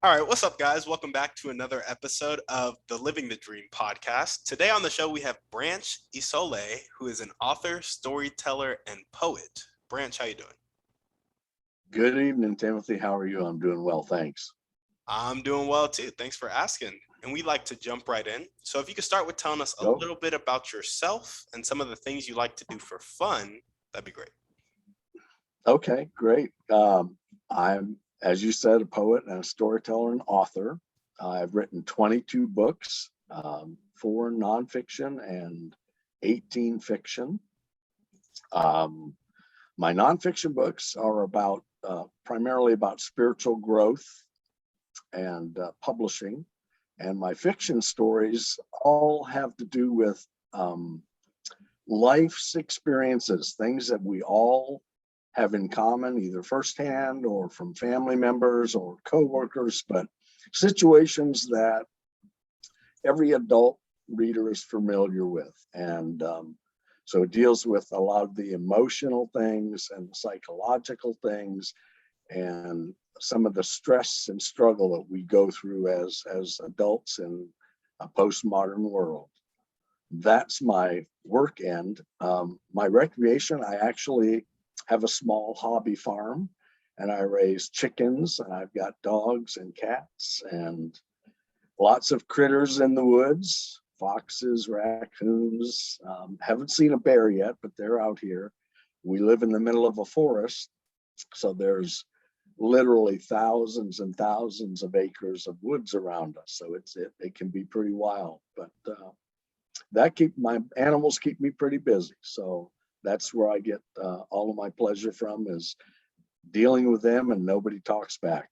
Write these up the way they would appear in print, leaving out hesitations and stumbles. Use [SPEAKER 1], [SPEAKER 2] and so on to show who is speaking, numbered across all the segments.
[SPEAKER 1] All right, what's up, guys? Welcome back to another episode of the Living the Dream podcast. Today on the show, we have Branch Isole, who is an author, storyteller, and poet. Branch, how you doing?
[SPEAKER 2] Good evening, Timothy. How are you? I'm doing well, thanks.
[SPEAKER 1] I'm doing well too. Thanks for asking. And we'd like to jump right in. So if you could start with telling us a
[SPEAKER 2] Go.
[SPEAKER 1] little bit about yourself and some of the things you like to do for fun, that'd be great.
[SPEAKER 2] Okay, great. I'm, as you said, a poet and a storyteller and author. I've written 22 books, 4 nonfiction and 18 fiction. My nonfiction books are about primarily about spiritual growth and publishing, and my fiction stories all have to do with life's experiences, things that we all have in common, either firsthand or from family members or coworkers, but situations that every adult reader is familiar with. And so it deals with a lot of the emotional things and psychological things and some of the stress and struggle that we go through as adults in a postmodern world. That's my work end. My recreation, I actually have a small hobby farm and I raise chickens and I've got dogs and cats and lots of critters in the woods, foxes, raccoons. Haven't seen a bear yet, but they're out here. We live in the middle of a forest, so there's literally thousands and thousands of acres of woods around us. So it can be pretty wild, but my animals keep me pretty busy. So that's where I get all of my pleasure from, is dealing with them and nobody talks back.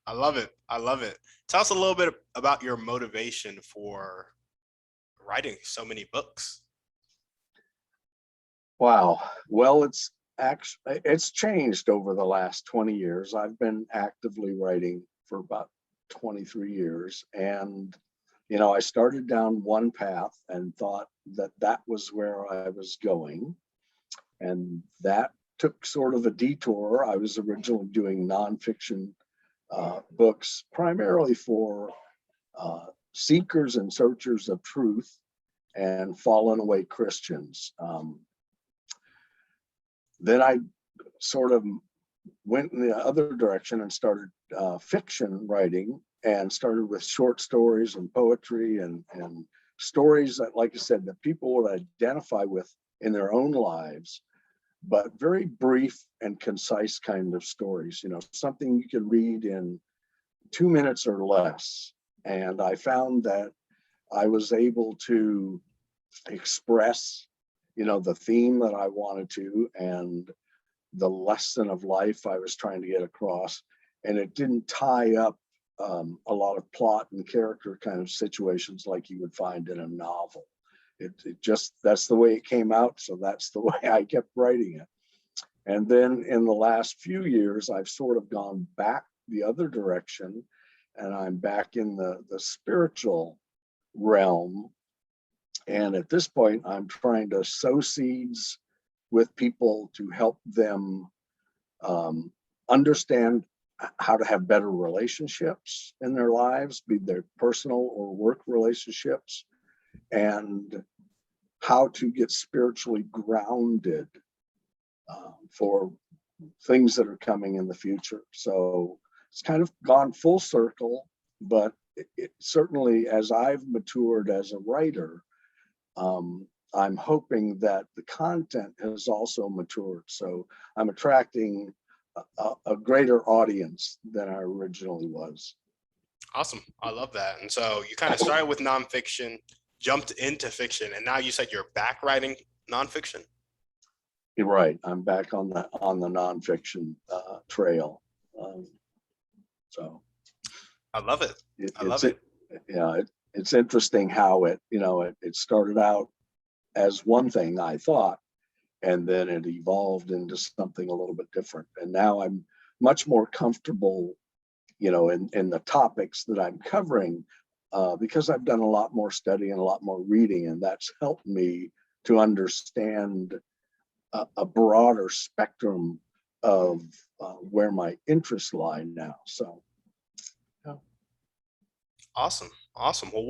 [SPEAKER 1] I love it. I love it. Tell us a little bit about your motivation for writing so many books.
[SPEAKER 2] Wow. Well, it's changed over the last 20 years. I've been actively writing for about 23 years. And, I started down one path and thought that was where I was going. And that took sort of a detour. I was originally doing nonfiction books, primarily for seekers and searchers of truth and fallen away Christians. Then I sort of went in the other direction and started fiction writing, and started with short stories and poetry and stories that, like I said, that people would identify with in their own lives, but very brief and concise kind of stories, something you can read in 2 minutes or less. And I found that I was able to express, the theme that I wanted to and the lesson of life I was trying to get across. And it didn't tie up a lot of plot and character kind of situations like you would find in a novel. It just, that's the way it came out. So that's the way I kept writing it. And then in the last few years, I've sort of gone back the other direction, and I'm back in the spiritual realm. And at this point, I'm trying to sow seeds with people to help them understand how to have better relationships in their lives, be they personal or work relationships, and how to get spiritually grounded for things that are coming in the future. So it's kind of gone full circle, but it certainly, as I've matured as a writer, I'm hoping that the content has also matured. So I'm attracting a greater audience than I originally was.
[SPEAKER 1] Awesome. I love that. And so you kind of started with nonfiction, jumped into fiction, and now you said you're back writing nonfiction.
[SPEAKER 2] You're right. I'm back on the nonfiction trail. So
[SPEAKER 1] I love it.
[SPEAKER 2] It's interesting how it started out as one thing, I thought, and then it evolved into something a little bit different. And now I'm much more comfortable, in the topics that I'm covering, because I've done a lot more study and a lot more reading, and that's helped me to understand a broader spectrum of where my interests lie now. So, yeah.
[SPEAKER 1] Awesome. Well,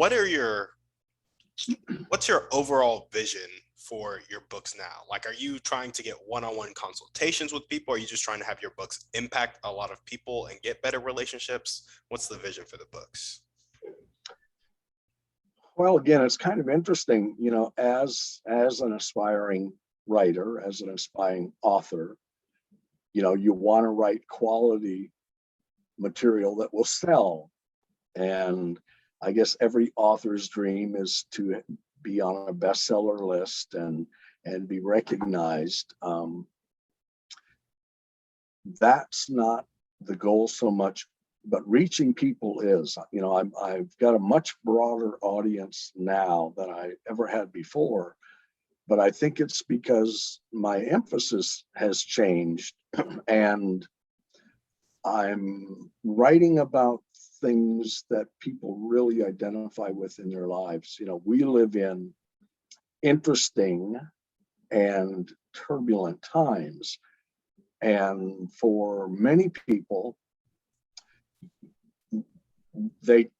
[SPEAKER 1] what's your overall vision for your books now? Like, are you trying to get one-on-one consultations with people? Are you just trying to have your books impact a lot of people and get better relationships? What's the vision for the books?
[SPEAKER 2] Well, again, it's kind of interesting, as an aspiring writer, as an aspiring author, you want to write quality material that will sell. And I guess every author's dream is to be on a bestseller list and be recognized. That's not the goal so much, but reaching people is. I've got a much broader audience now than I ever had before, but I think it's because my emphasis has changed and I'm writing about things that people really identify with in their lives. We live in interesting and turbulent times. And for many people, they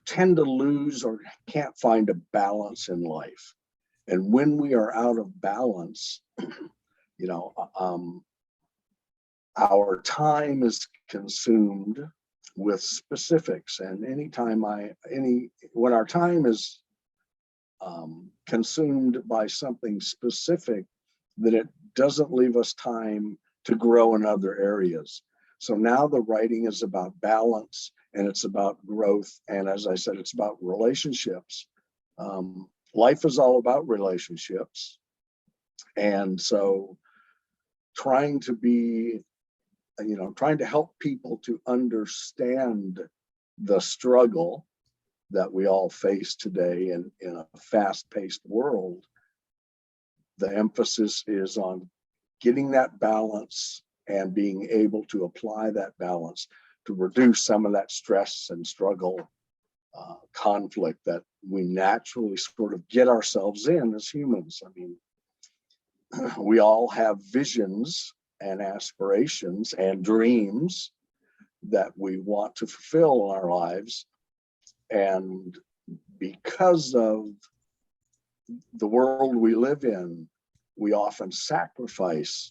[SPEAKER 2] tend to lose or can't find a balance in life. And when we are out of balance, our time is consumed with specifics. And when our time is consumed by something specific, then it doesn't leave us time to grow in other areas. So now the writing is about balance and it's about growth. And as I said, it's about relationships. Life is all about relationships. And so trying to help people to understand the struggle that we all face today in a fast-paced world, the emphasis is on getting that balance and being able to apply that balance to reduce some of that stress and struggle, conflict that we naturally sort of get ourselves in as humans. I mean, we all have visions and aspirations and dreams that we want to fulfill in our lives. And because of the world we live in, we often sacrifice,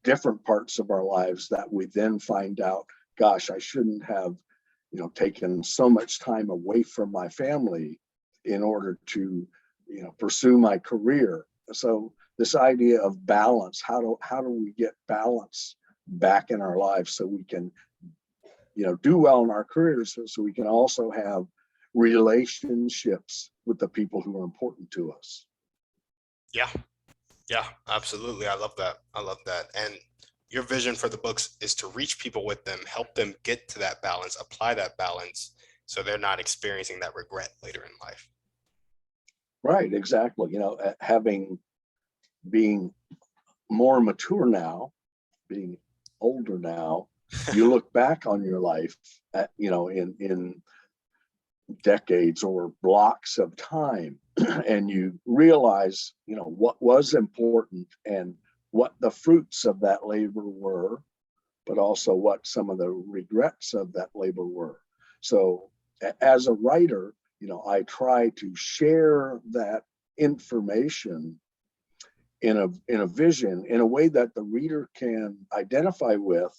[SPEAKER 2] different parts of our lives that we then find out, gosh, I shouldn't have, taken so much time away from my family in order to, pursue my career. So this idea of balance, how do we get balance back in our lives so we can, do well in our careers, so we can also have relationships with the people who are important to us.
[SPEAKER 1] Yeah, absolutely. I love that. And your vision for the books is to reach people with them, help them get to that balance, apply that balance, so they're not experiencing that regret later in life.
[SPEAKER 2] Right, exactly. Being more mature now, being older now, you look back on your life at, in decades or blocks of time, and you realize, what was important and what the fruits of that labor were, but also what some of the regrets of that labor were. So as a writer, I try to share that information in a vision, in a way that the reader can identify with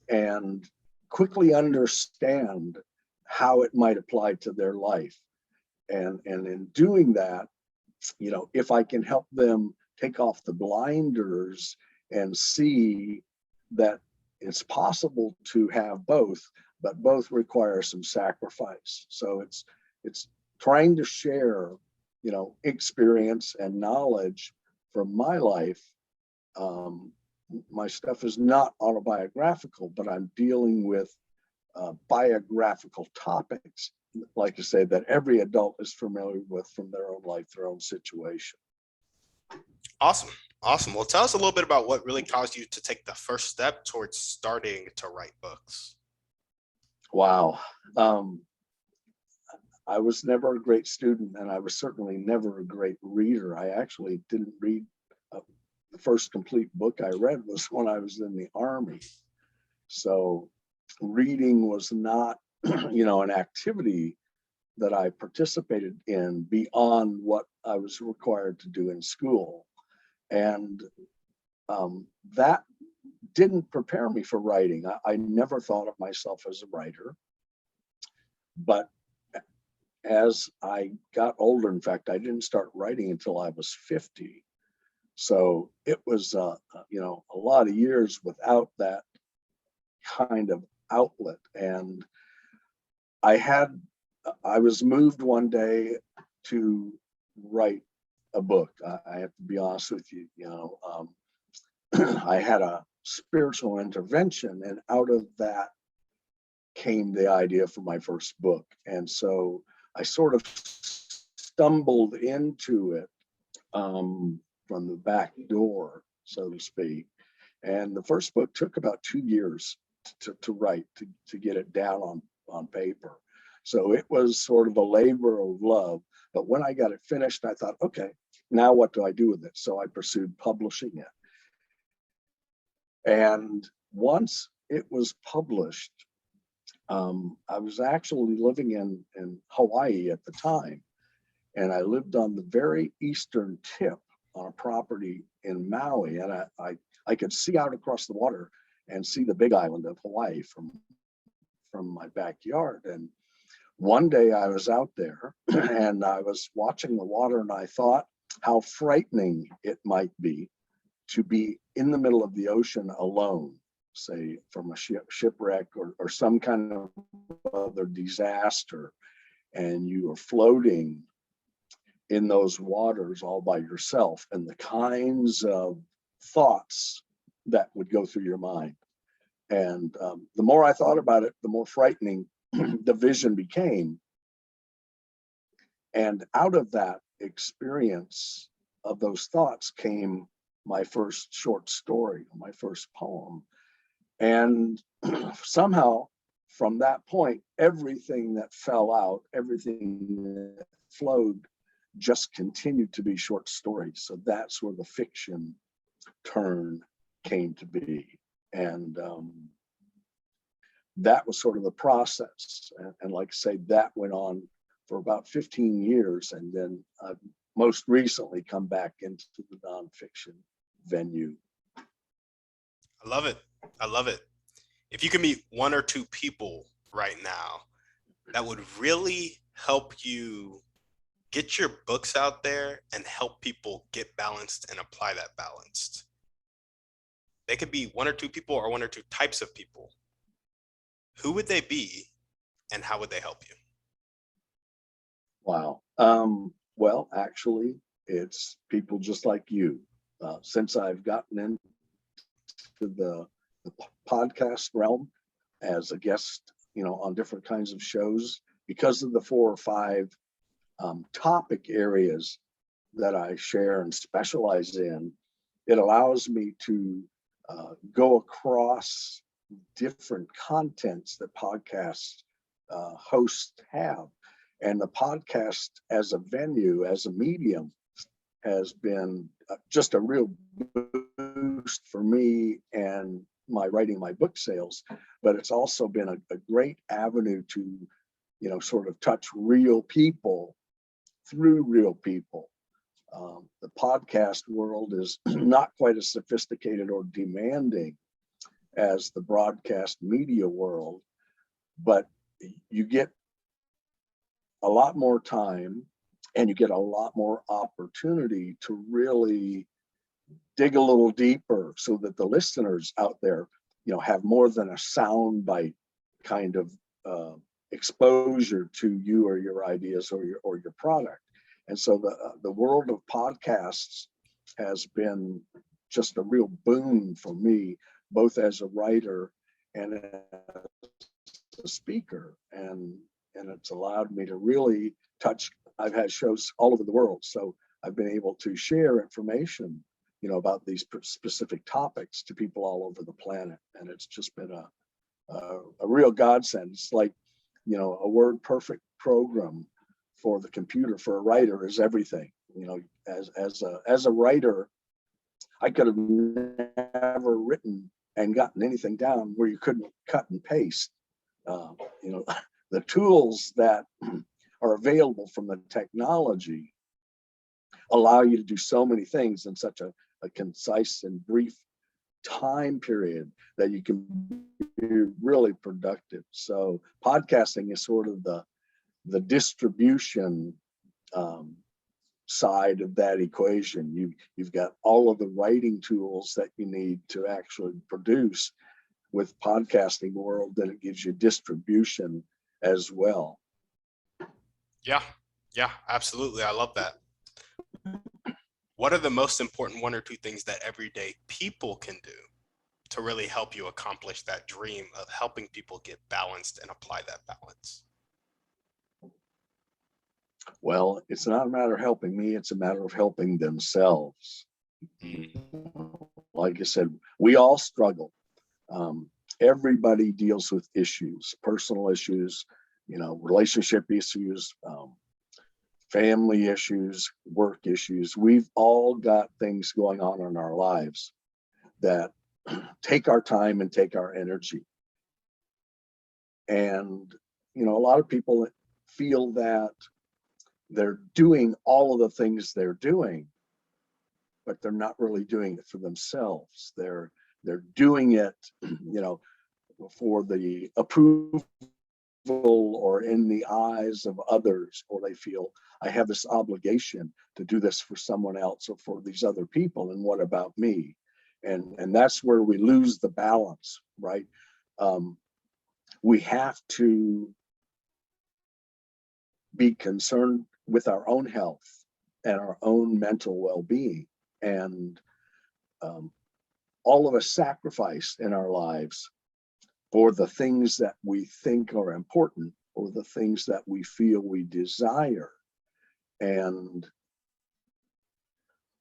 [SPEAKER 2] and quickly understand how it might apply to their life. And in doing that, if I can help them take off the blinders and see that it's possible to have both, but both require some sacrifice. So it's trying to share, experience and knowledge from my life. My stuff is not autobiographical, but I'm dealing with biographical topics, like I say, that every adult is familiar with from their own life, their own situation.
[SPEAKER 1] Awesome. Well, tell us a little bit about what really caused you to take the first step towards starting to write books.
[SPEAKER 2] Wow. I was never a great student, and I was certainly never a great reader. I actually didn't read the first complete book I read was when I was in the Army. So reading was not, an activity that I participated in beyond what I was required to do in school. And that didn't prepare me for writing. I never thought of myself as a writer. But as I got older, in fact, I didn't start writing until I was 50. So it was, a lot of years without that kind of outlet. And I was moved one day to write a book. I have to be honest with you, I had a spiritual intervention, and out of that came the idea for my first book. And so I sort of stumbled into it from the back door, so to speak. And the first book took about 2 years to write, to get it down on paper. So it was sort of a labor of love. But when I got it finished, I thought, okay, now what do I do with it? So I pursued publishing it. And once it was published, I was actually living in Hawaii at the time. And I lived on the very eastern tip on a property in Maui. And I could see out across the water and see the big island of Hawaii from my backyard. And one day I was out there and I was watching the water, and I thought how frightening it might be to be in the middle of the ocean alone, say from a shipwreck or some kind of other disaster, and you are floating in those waters all by yourself, and the kinds of thoughts that would go through your mind. And the more I thought about it, the more frightening the vision became. And out of that experience of those thoughts came my first short story, my first poem. And somehow from that point, everything that fell out, everything that flowed, just continued to be short stories. So that's where the fiction turn came to be. And that was sort of the process. And like I say, that went on for about 15 years. And then I've most recently come back into the nonfiction venue.
[SPEAKER 1] I love it. I love it. If you could meet one or two people right now that would really help you get your books out there and help people get balanced and apply that balanced. They could be one or two people or one or two types of people. Who would they be and how would they help you?
[SPEAKER 2] Wow. Well, actually, it's people just like you. Since I've gotten into the podcast realm as a guest, on different kinds of shows, because of the 4 or 5 topic areas that I share and specialize in, it allows me to go across different contents that podcast hosts have. And the podcast as a venue, as a medium, has been just a real boost for me and my writing, my book sales. But it's also been a great avenue to, sort of touch real people through real people. The podcast world is not quite as sophisticated or demanding as the broadcast media world, but you get a lot more time and you get a lot more opportunity to really dig a little deeper so that the listeners out there, have more than a soundbite kind of exposure to you or your ideas or your product. And so the world of podcasts has been just a real boon for me, both as a writer and as a speaker. And it's allowed me to really touch. I've had shows all over the world, so I've been able to share information, about these specific topics to people all over the planet. And it's just been a real godsend. It's like, a word perfect program for the computer for a writer is everything. As a writer, I could have never written and gotten anything down where you couldn't cut and paste. You know, the tools that are available from the technology allow you to do so many things in such a concise and brief time period that you can be really productive. So podcasting is sort of the distribution side of that equation. You've got all of the writing tools that you need to actually produce. With podcasting world, then it gives you distribution as well.
[SPEAKER 1] Yeah, yeah, absolutely. I love that. What are the most important one or two things that everyday people can do to really help you accomplish that dream of helping people get balanced and apply that balance?
[SPEAKER 2] Well, it's not a matter of helping me, it's a matter of helping themselves. Like I said, we all struggle. Everybody deals with issues, personal issues, you know, relationship issues, family issues, work issues. We've all got things going on in our lives that take our time and take our energy. And, you know, a lot of people feel that they're doing all of the things they're doing, but they're not really doing it for themselves. They're doing it, you know, for the approval or in the eyes of others, or they feel I have this obligation to do this for someone else or for these other people, and what about me? And that's where we lose the balance, right? We have to be concerned with our own health and our own mental well-being. And all of us sacrifice in our lives for the things that we think are important or the things that we feel we desire. And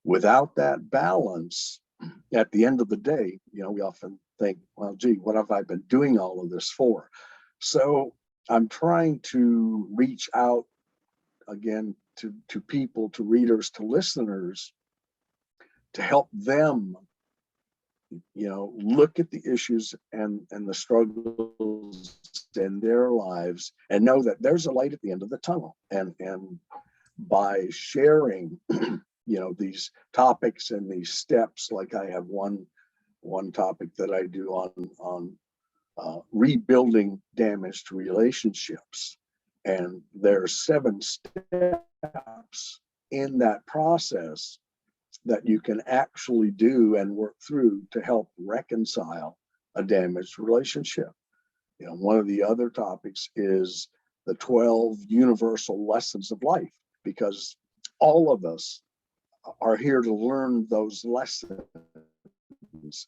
[SPEAKER 2] without that balance, at the end of the day, you know, we often think, well, gee, what have I been doing all of this for? So I'm trying to reach out again to people, to readers, to listeners, to help them, you know, look at the issues and the struggles in their lives and know that there's a light at the end of the tunnel. And by sharing, you know, these topics and these steps, like I have one topic that I do on rebuilding damaged relationships. And there are 7 steps in that process that you can actually do and work through to help reconcile a damaged relationship. You know, one of the other topics is the 12 universal lessons of life, because all of us are here to learn those lessons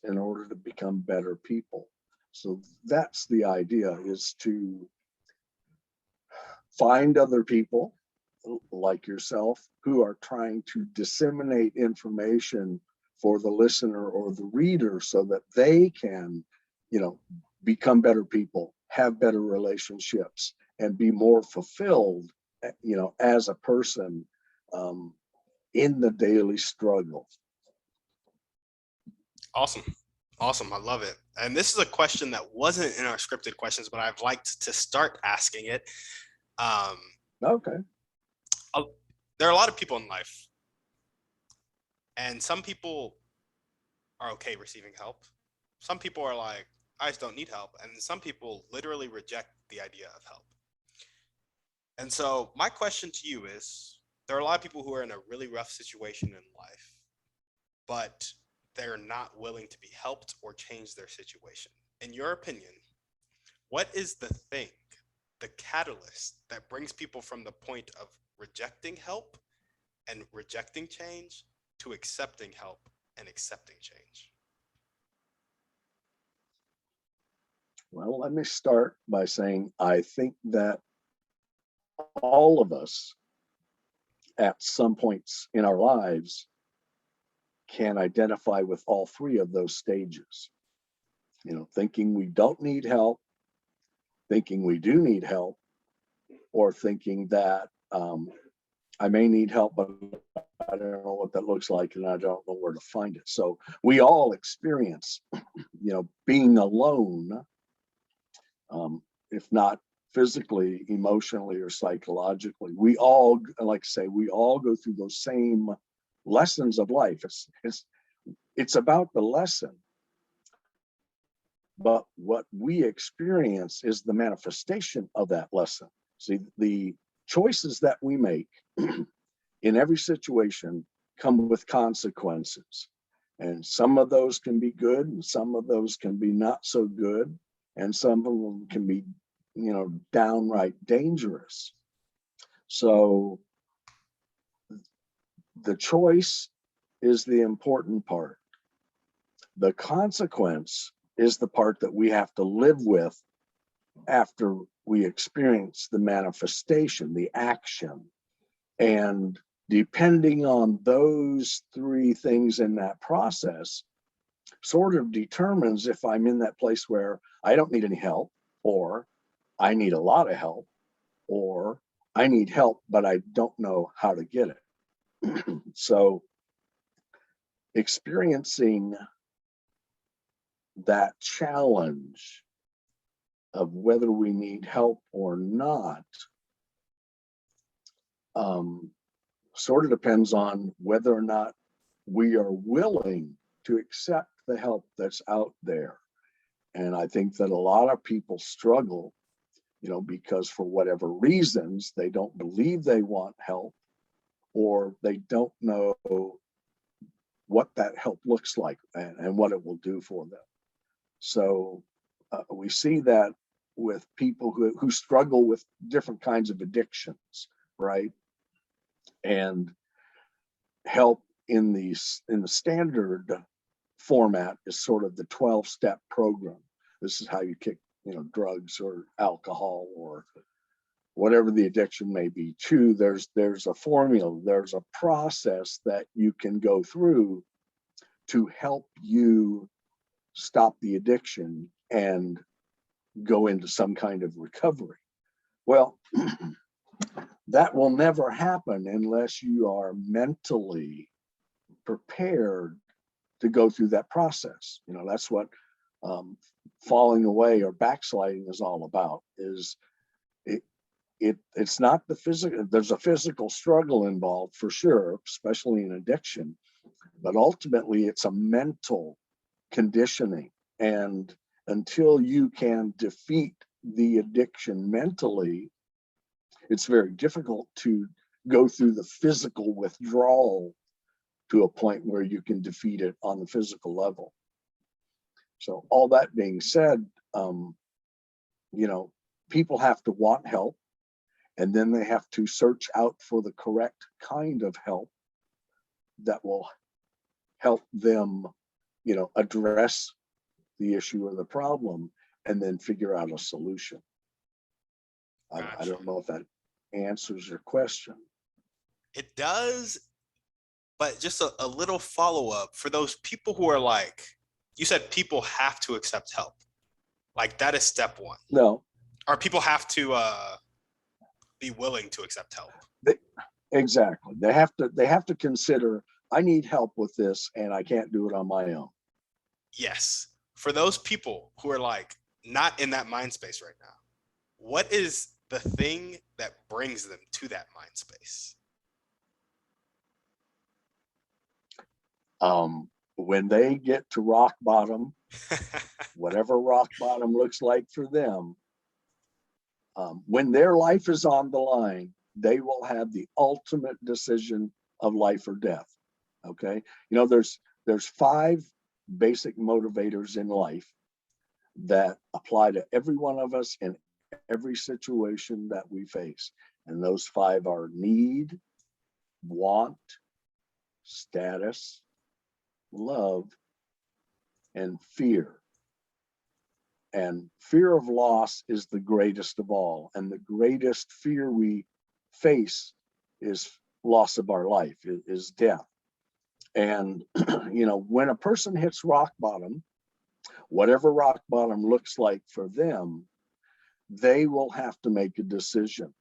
[SPEAKER 2] in order to become better people. So that's the idea, is to find other people like yourself who are trying to disseminate information for the listener or the reader so that they can, you know, become better people, have better relationships, and be more fulfilled, you know, as a person in the daily struggle.
[SPEAKER 1] Awesome. Awesome. I love it. And this is a question that wasn't in our scripted questions, but I've liked to start asking it.
[SPEAKER 2] Okay.
[SPEAKER 1] There are a lot of people in life, and some people are okay receiving help. Some people are like, I just don't need help. And some people literally reject the idea of help. And so my question to you is, there are a lot of people who are in a really rough situation in life, but they're not willing to be helped or change their situation. In your opinion, what is the thing, the catalyst that brings people from the point of rejecting help and rejecting change to accepting help and accepting change?
[SPEAKER 2] Well, let me start by saying I think that all of us at some points in our lives can identify with all 3 of those stages. You know, thinking we don't need help, thinking we do need help, or thinking that I may need help, but I don't know what that looks like, and I don't know where to find it. So we all experience, being alone, if not physically, emotionally, or psychologically. We all, like I say, we all go through those same lessons of life. It's about the lesson, but what we experience is the manifestation of that lesson. See, the choices that we make in every situation come with consequences. And some of those can be good, and some of those can be not so good, and some of them can be, downright dangerous. So the choice is the important part. The consequence is the part that we have to live with after we experience the manifestation, the action. And depending on those three things in that process, sort of determines if I'm in that place where I don't need any help, or I need a lot of help, or I need help, but I don't know how to get it. So experiencing that challenge of whether we need help or not sort of depends on whether or not we are willing to accept the help that's out there. And I think that a lot of people struggle, because for whatever reasons, they don't believe they want help, or they don't know what that help looks like and what it will do for them. So we see that with people who struggle with different kinds of addictions, right? And help in the standard format is sort of the 12-step program. This is how you kick, drugs or alcohol or whatever the addiction may be. Too, there's a formula, there's a process that you can go through to help you stop the addiction and go into some kind of recovery. Well, that will never happen unless you are mentally prepared to go through that process. That's what falling away or backsliding is all about. It's not the physical. There's a physical struggle involved for sure, especially in addiction, but ultimately it's a mental conditioning. And until you can defeat the addiction mentally, it's very difficult to go through the physical withdrawal to a point where you can defeat it on the physical level. So all that being said, people have to want help, and then they have to search out for the correct kind of help that will help them, address the issue or the problem, and then figure out a solution.
[SPEAKER 1] Gotcha.
[SPEAKER 2] I don't know if that answers your question.
[SPEAKER 1] It does, but just a little follow-up for those people who are like, you said people have to accept help. Like that is step one.
[SPEAKER 2] No.
[SPEAKER 1] Or people have to be willing to accept help.
[SPEAKER 2] Exactly. They have to consider, I need help with this and I can't do it on my own.
[SPEAKER 1] Yes. For those people who are like not in that mind space right now, what is the thing that brings them to that mind space?
[SPEAKER 2] When they get to rock bottom, whatever rock bottom looks like for them, when their life is on the line, they will have the ultimate decision of life or death. Okay. There's 5 basic motivators in life that apply to every one of us in every situation that we face. And those 5 are need, want, status, love, and fear. And fear of loss is the greatest of all. And the greatest fear we face is loss of our life, is death. And, when a person hits rock bottom, whatever rock bottom looks like for them, they will have to make a decision.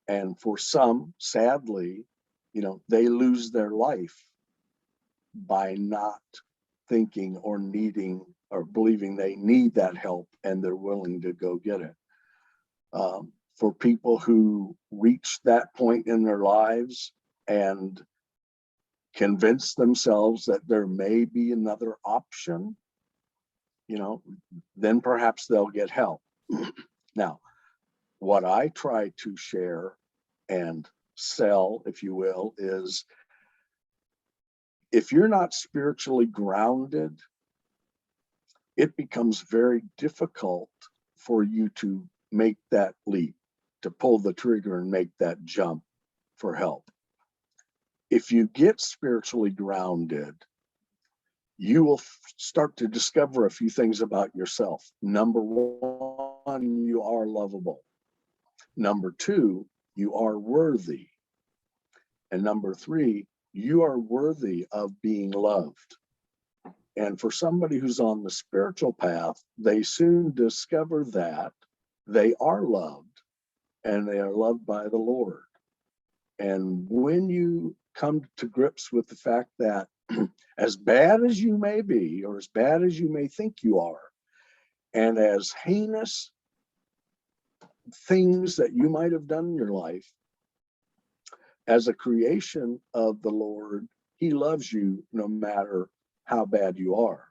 [SPEAKER 2] And for some, sadly, they lose their life by not thinking or needing or believing they need that help, and they're willing to go get it. For people who reach that point in their lives and convince themselves that there may be another option, then perhaps they'll get help. Now, what I try to share and sell, if you will, is if you're not spiritually grounded, it becomes very difficult for you to make that leap, to pull the trigger and make that jump for help. If you get spiritually grounded, you will start to discover a few things about yourself. Number one, you are lovable. Number two, you are worthy. And number three, you are worthy of being loved. And for somebody who's on the spiritual path, they soon discover that they are loved and they are loved by the Lord. And when you come to grips with the fact that as bad as you may be, or as bad as you may think you are, and as heinous things that you might have done in your life, as a creation of the Lord, He loves you no matter how bad you are.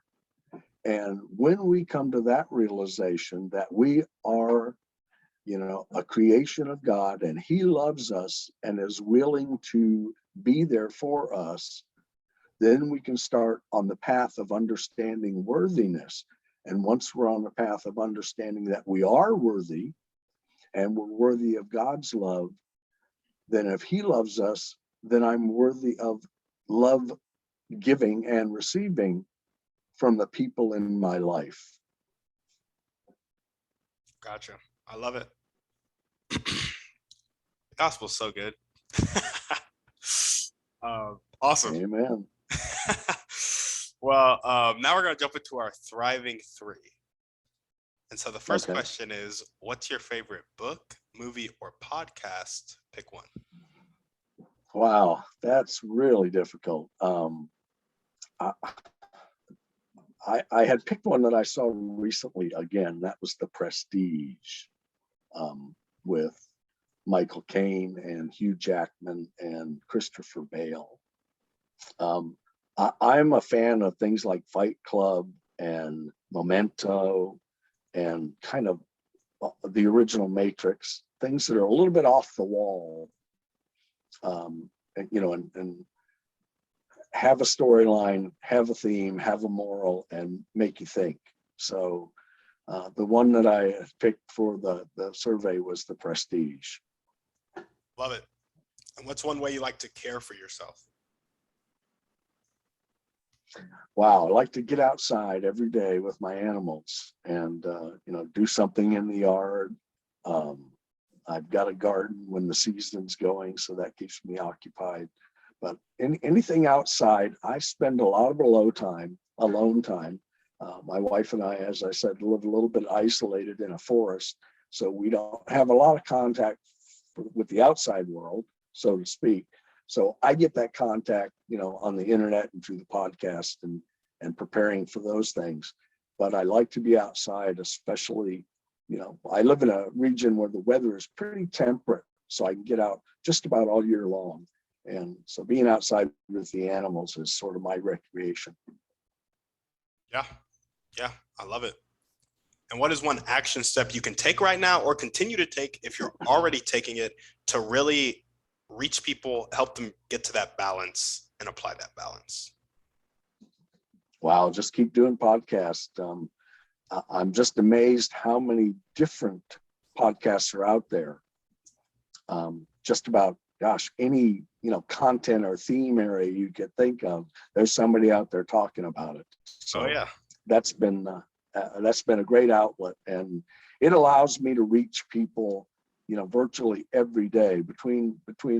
[SPEAKER 2] And when we come to that realization that we are, a creation of God, and He loves us and is willing to be there for us, then we can start on the path of understanding worthiness. And once we're on the path of understanding that we are worthy and we're worthy of God's love, then if He loves us, then I'm worthy of love giving and receiving from the people in my life.
[SPEAKER 1] Gotcha. I love it. The gospel's so good. Awesome.
[SPEAKER 2] Amen.
[SPEAKER 1] Well, now we're going to jump into our thriving three. And so the first
[SPEAKER 2] Okay.
[SPEAKER 1] question is, what's your favorite book, movie, or podcast? Pick one.
[SPEAKER 2] Wow, that's really difficult. I had picked one that I saw recently again. That was The Prestige, with Michael Caine and Hugh Jackman and Christopher Bale. I'm a fan of things like Fight Club and Memento and kind of the original Matrix, things that are a little bit off the wall, and have a storyline, have a theme, have a moral, and make you think. So the one that I picked for the survey was The Prestige.
[SPEAKER 1] Love it. And what's one way you like to care for yourself?
[SPEAKER 2] Wow, I like to get outside every day with my animals and do something in the yard. I've got a garden when the season's going, so that keeps me occupied. But anything outside, I spend a lot of alone time. My wife and I, as I said, live a little bit isolated in a forest, so we don't have a lot of contact with the outside world, so to speak. So I get that contact, on the internet and through the podcast and preparing for those things. But I like to be outside, especially, I live in a region where the weather is pretty temperate, so I can get out just about all year long. And so being outside with the animals is sort of my recreation.
[SPEAKER 1] Yeah, I love it. And what is one action step you can take right now or continue to take if you're already taking it to really reach people, help them get to that balance and apply that balance?
[SPEAKER 2] Wow, just keep doing podcasts. I'm just amazed how many different podcasts are out there. Just about, any, content or theme area you could think of, there's somebody out there talking about it. So
[SPEAKER 1] yeah,
[SPEAKER 2] that's been a great outlet, and it allows me to reach people, virtually every day between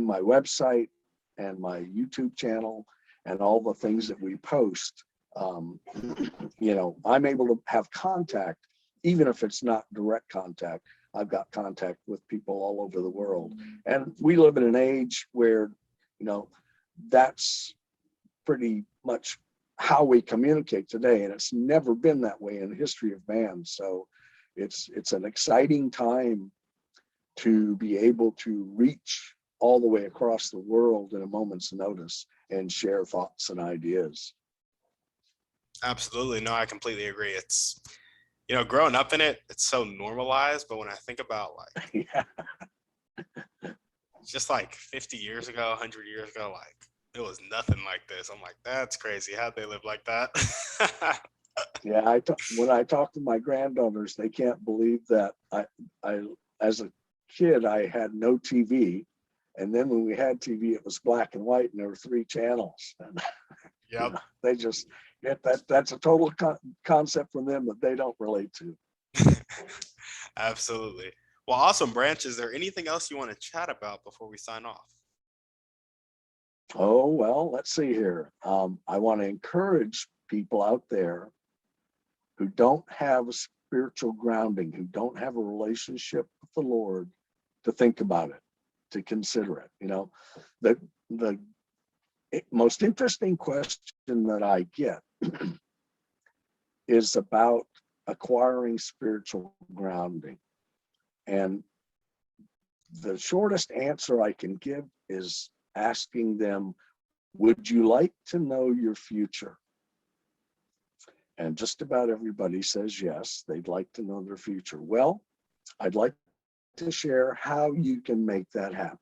[SPEAKER 2] my website and my YouTube channel and all the things that we post. I'm able to have contact, even if it's not direct contact. I've got contact with people all over the world. And we live in an age where, You know, that's pretty much how we communicate today, and it's never been that way in the history of man. So it's an exciting time to be able to reach all the way across the world in a moment's notice and share thoughts and ideas.
[SPEAKER 1] Absolutely. No, I completely agree. It's, growing up in it, it's so normalized. But when I think about like
[SPEAKER 2] Yeah.
[SPEAKER 1] just like 50 years ago, 100 years ago, like it was nothing like this. I'm like, that's crazy. How'd they live like that?
[SPEAKER 2] Yeah, when I talk to my granddaughters, they can't believe that I as a kid, I had no TV. And then when we had TV, it was black and white and there were 3 channels. And
[SPEAKER 1] Yep.
[SPEAKER 2] they just get that's a total concept from them that they don't relate to.
[SPEAKER 1] Absolutely. Well, awesome, Branch. Is there anything else you want to chat about before we sign off?
[SPEAKER 2] Oh, well, let's see here. I want to encourage people out there who don't have a spiritual grounding, who don't have a relationship with the Lord, to think about it, to consider it. You know, the most interesting question that I get is about acquiring spiritual grounding. And the shortest answer I can give is asking them, would you like to know your future? And just about everybody says yes, they'd like to know their future. Well, I'd like to share how you can make that happen.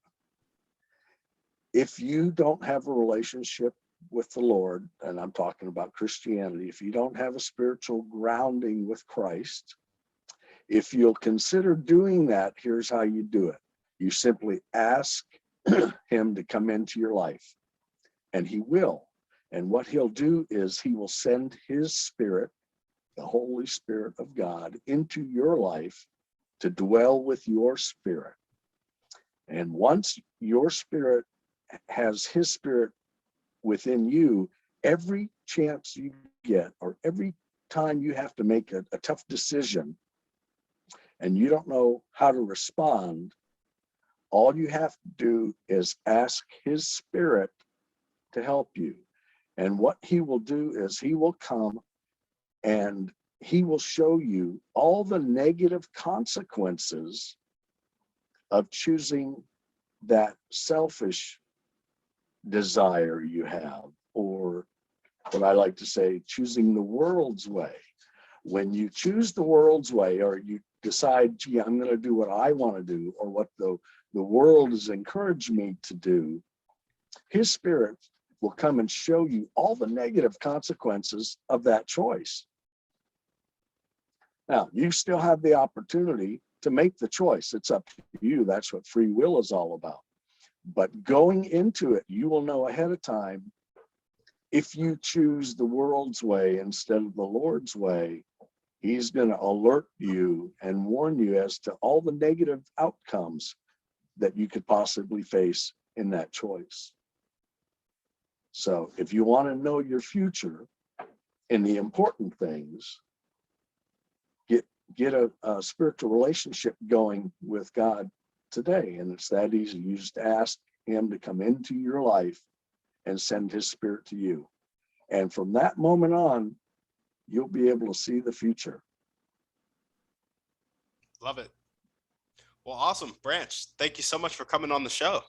[SPEAKER 2] If you don't have a relationship with the Lord, and I'm talking about Christianity, if you don't have a spiritual grounding with Christ, if you'll consider doing that, here's how you do it. You simply ask him to come into your life, and he will. And what he'll do is he will send his Spirit, the Holy Spirit of God, into your life to dwell with your spirit. And once your spirit has his Spirit within you, every chance you get, or every time you have to make a tough decision and you don't know how to respond, all you have to do is ask his Spirit to help you. And what he will do is he will come and he will show you all the negative consequences of choosing that selfish desire you have, or what I like to say, choosing the world's way. When you choose the world's way, or you decide, gee, I'm going to do what I want to do, or what the world has encouraged me to do, his Spirit will come and show you all the negative consequences of that choice. Now, you still have the opportunity to make the choice. It's up to you. That's what free will is all about. But going into it, you will know ahead of time, if you choose the world's way instead of the Lord's way, he's going to alert you and warn you as to all the negative outcomes that you could possibly face in that choice. So if you want to know your future and the important things, get a spiritual relationship going with God today. And it's that easy. You just ask him to come into your life and send his Spirit to you. And from that moment on, you'll be able to see the future.
[SPEAKER 1] Love it. Well, awesome. Branch, thank you so much for coming on the show.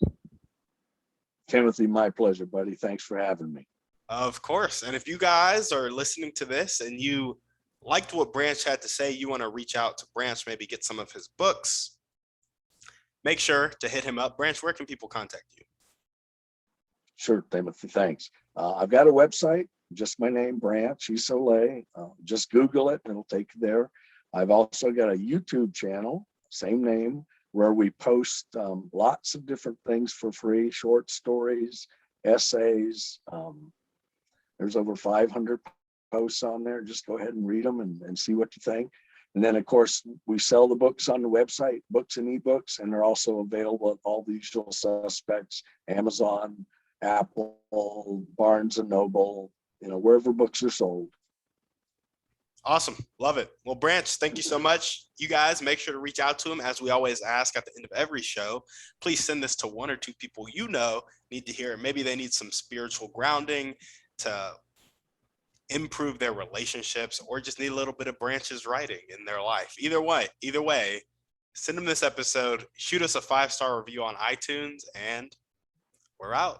[SPEAKER 2] Timothy, my pleasure, buddy. Thanks for having me.
[SPEAKER 1] Of course. And if you guys are listening to this and you liked what Branch had to say, you want to reach out to Branch, maybe get some of his books, make sure to hit him up. Branch, where can people contact you?
[SPEAKER 2] Sure, Timothy, thanks. I've got a website, just my name, Branch, Isole. Just Google it, and it'll take you there. I've also got a YouTube channel, same name, where we post lots of different things for free, short stories, essays. There's over 500 posts on there. Just go ahead and read them and see what you think. And then, of course, we sell the books on the website, books and ebooks, and they're also available at all the usual suspects, Amazon, Apple, Barnes and Noble, wherever books are sold.
[SPEAKER 1] Awesome. Love it. Well, Branch, thank you so much. You guys make sure to reach out to him. As we always ask at the end of every show, please send this to one or two people you know need to hear it. Maybe they need some spiritual grounding to improve their relationships or just need a little bit of Branch's writing in their life. Either way, send them this episode, shoot us a 5-star review on iTunes, and we're out.